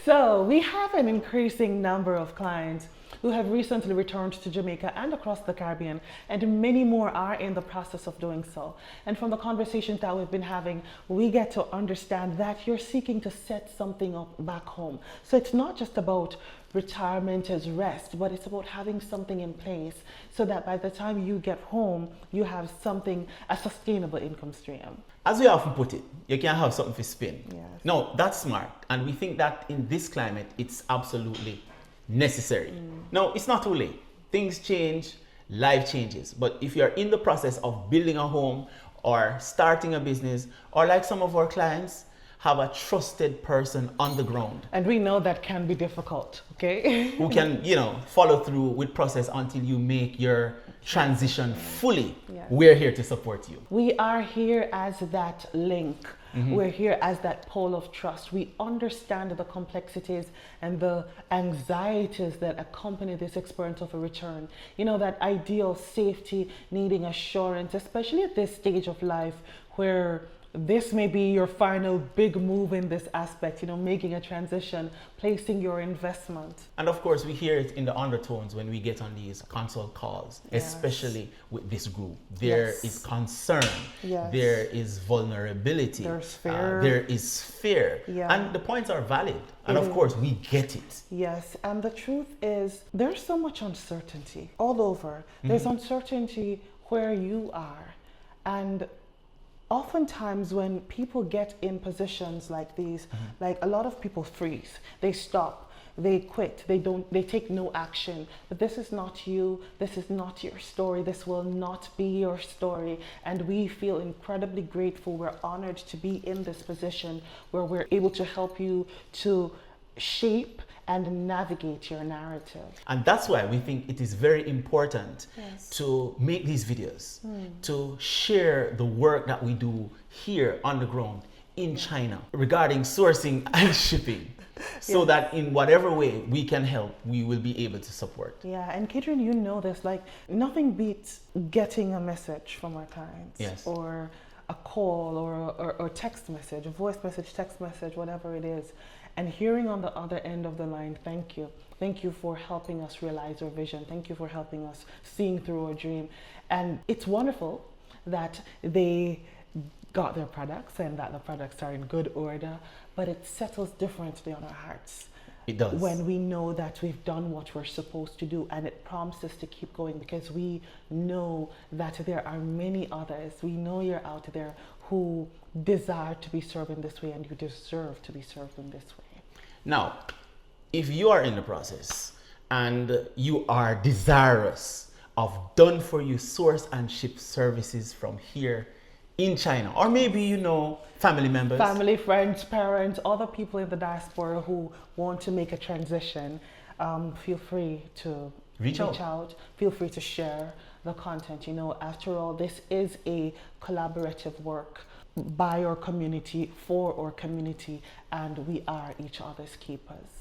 So we have an increasing number of clients who have recently returned to Jamaica and across the Caribbean, and many more are in the process of doing so. And from the conversations that we've been having, we get to understand that you're seeking to set something up back home. So it's not just about retirement as rest, but it's about having something in place so that by the time you get home, you have something, a sustainable income stream. As we often put it, you can have something to spin. Yes. No, that's smart. And we think that in this climate, it's absolutely necessary. No, it's not too late. Things change, life changes. But if you're in the process of building a home or starting a business, or like some of our clients, have a trusted person on the ground. And we know that can be difficult, okay? Who can, follow through with process until you make your transition fully. Yes. We're here to support you. We are here as that link. We're here as that pole of trust. We understand the complexities and the anxieties that accompany this experience of a return. You know, that ideal safety, needing assurance, especially at this stage of life where this may be your final big move in this aspect, making a transition, placing your investment. And of course, we hear it in the undertones when we get on these consult calls, especially with this group. There is concern, there is vulnerability, there's fear. There is fear. And the points are valid. And of course, we get it. Yes, and the truth is, there's so much uncertainty all over. There's uncertainty where you are. And oftentimes when people get in positions like these, like a lot of people freeze, they stop, they quit, they take no action. But this is not you, this is not your story, this will not be your story. And we feel incredibly grateful, we're honored to be in this position where we're able to help you to shape and navigate your narrative. And that's why we think it is very important to make these videos, to share the work that we do here on the ground in China regarding sourcing and shipping, so that in whatever way we can help, we will be able to support. Yeah, and Katrin, you know this, like nothing beats getting a message from our clients, or a call or text message, a voice message, text message, whatever it is. And hearing on the other end of the line, thank you. Thank you for helping us realize our vision. Thank you for helping us seeing through our dream. And it's wonderful that they got their products and that the products are in good order, but it settles differently on our hearts. It does. When we know that we've done what we're supposed to do, and it prompts us to keep going because we know that there are many others. We know you're out there who desire to be served in this way, and you deserve to be served in this way. Now, if you are in the process and you are desirous of done for you source and ship services from here in China, or maybe family members, family, friends, parents, other people in the diaspora who want to make a transition, feel free to reach out. Feel free to share the content. After all, this is a collaborative work by our community, for our community, and we are each other's keepers.